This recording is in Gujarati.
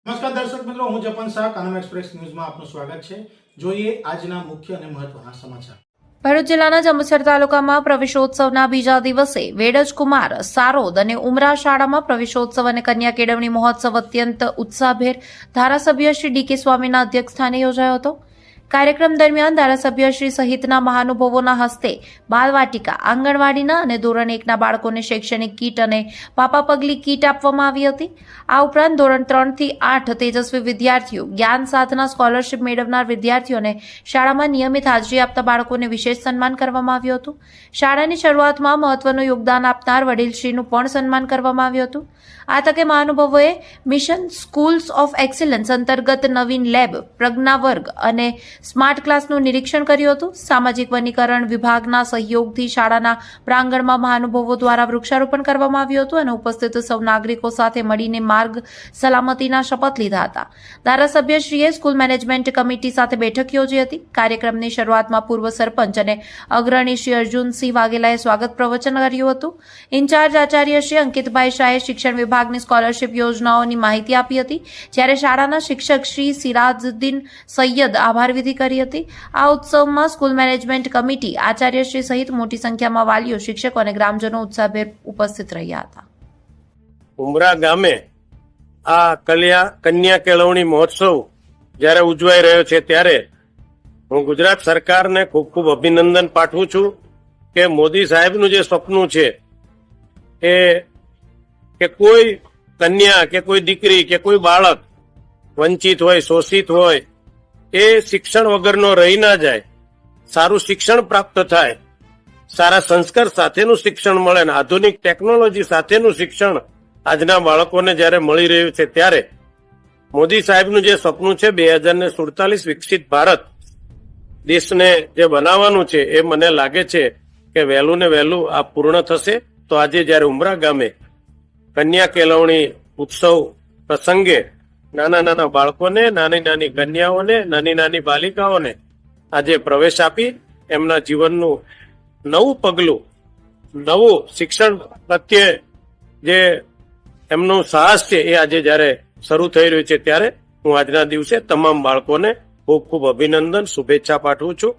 નમસ્કાર દર્શક મિત્રો, હું જપન શાહ, કાનમ એક્સપ્રેસ ન્યૂઝમાં આપનું સ્વાગત છે। જોઈએ આજના મુખ્ય અને મહત્વના સમાચાર। ભરૂચ જિલ્લાના જંબુસર તાલુકામાં પ્રવેશોત્સવના બીજા દિવસે વેડજકુમાર, સારોદ અને ઉમરા શાળામાં પ્રવેશોત્સવ અને કન્યા કેળવણી મહોત્સવ અત્યંત ઉત્સાહભેર ધારાસભ્ય શ્રી ડી.કે. સ્વામીના અધ્યક્ષસ્થાને યોજાયો હતો। કાર્યક્રમ દરમિયાન ધારાસભ્યશ્રી સહિતના મહાનુભાવોના હસ્તે બાલવાટિકા, આંગણવાડીના અને ધોરણ 1ના બાળકોને શૈક્ષણિક કીટ અને પાપા પગલી કીટ આપવામાં આવી હતી। આ ઉપરાંત ધોરણ 3 થી 8 તેજસ્વી વિદ્યાર્થીઓ, જ્ઞાન સાધના સ્કોલરશીપ મેળવનાર વિદ્યાર્થીઓને શાળામાં નિયમિત હાજરી આપતા બાળકોને વિશેષ સન્માન કરવામાં આવ્યું હતું। શાળાની શરૂઆતમાં મહત્વનું યોગદાન આપનાર વડીલશ્રીનું પણ સન્માન કરવામાં આવ્યું હતું। આ તકે મહાનુભાવોએ મિશન સ્કૂલ્સ ઓફ એક્સલન્સ અંતર્ગત નવીન લેબ, પ્રજ્ઞા વર્ગ અને સ્માર્ટ ક્લાસનું નિરીક્ષણ કર્યું હતું। સામાજિક વનીકરણ વિભાગના સહયોગથી શાળાના પ્રાંગણમાં મહાનુભાવો દ્વારા વૃક્ષારોપણ કરવામાં આવ્યું હતું અને ઉપસ્થિત સૌ નાગરિકો સાથે મળીને માર્ગ સલામતીના શપથ લીધા હતા। ધારાસભ્યશ્રીએ સ્કૂલ મેનેજમેન્ટ કમિટી સાથે બેઠક યોજી હતી। કાર્યક્રમની શરૂઆતમાં પૂર્વ સરપંચ અને અગ્રણી શ્રી અર્જુનસિંહ વાઘેલાએ સ્વાગત પ્રવચન કર્યું હતું। ઇન્ચાર્જ આચાર્ય શ્રી અંકિતભાઈ શાહે શિક્ષણ વિભાગની સ્કોલરશીપ યોજનાઓની માહિતી આપી હતી, જ્યારે શાળાના શિક્ષક શ્રી સિરાજુદ્દીન સૈયદ આભાર વિધિ કરી હતી। આ ઉત્સવમાં સ્કૂલ મેનેજમેન્ટ કમિટી, આચાર્યશ્રી સહિત મોટી સંખ્યામાં વાલીઓ, શિક્ષકો અને ગ્રામજનો ઉત્સાહભેર ઉપસ્થિત રહ્યા હતા। ઉમરા ગામે આ કન્યા કેળવણી મહોત્સવ જ્યારે ઉજવાઈ રહ્યો છે ત્યારે હું ગુજરાત સરકારને ખૂબ ખૂબ અભિનંદન પાઠવું છું કે મોદી સાહેબનું જે સપનું છે એ કે કોઈ કન્યા કે કોઈ દીકરી કે કોઈ બાળક વંચિત હોય, શોષિત હોય, એ શિક્ષણ વગરનો રહી ના જાય, સારું શિક્ષણ પ્રાપ્ત થાય, સારા સંસ્કાર સાથેનું શિક્ષણ મળે ને આધુનિક ટેકનોલોજી સાથેનું શિક્ષણ આજના બાળકોને જ્યારે મળી રહ્યું છે ત્યારે મોદી સાહેબનું જે સપનું છે 2047 વિકસિત ભારત દેશને જે બનાવવાનું છે એ મને લાગે છે કે વહેલું ને વહેલું આ પૂર્ણ થશે। તો આજે જ્યારે ઉમરા ગામે કન્યા કેળવણી ઉત્સવ પ્રસંગે નાના નાના બાળકોને, નાની નાની કન્યાઓને, નાની નાની બાલિકાઓને આજે પ્રવેશ આપી એમના જીવનનું નવું પગલું, નવું શિક્ષણ પ્રત્યે જે એમનું સાહસ છે એ આજે જ્યારે શરૂ થઈ રહ્યું છે ત્યારે હું આજના દિવસે તમામ બાળકોને ખૂબ ખૂબ અભિનંદન, શુભેચ્છા પાઠવું છું।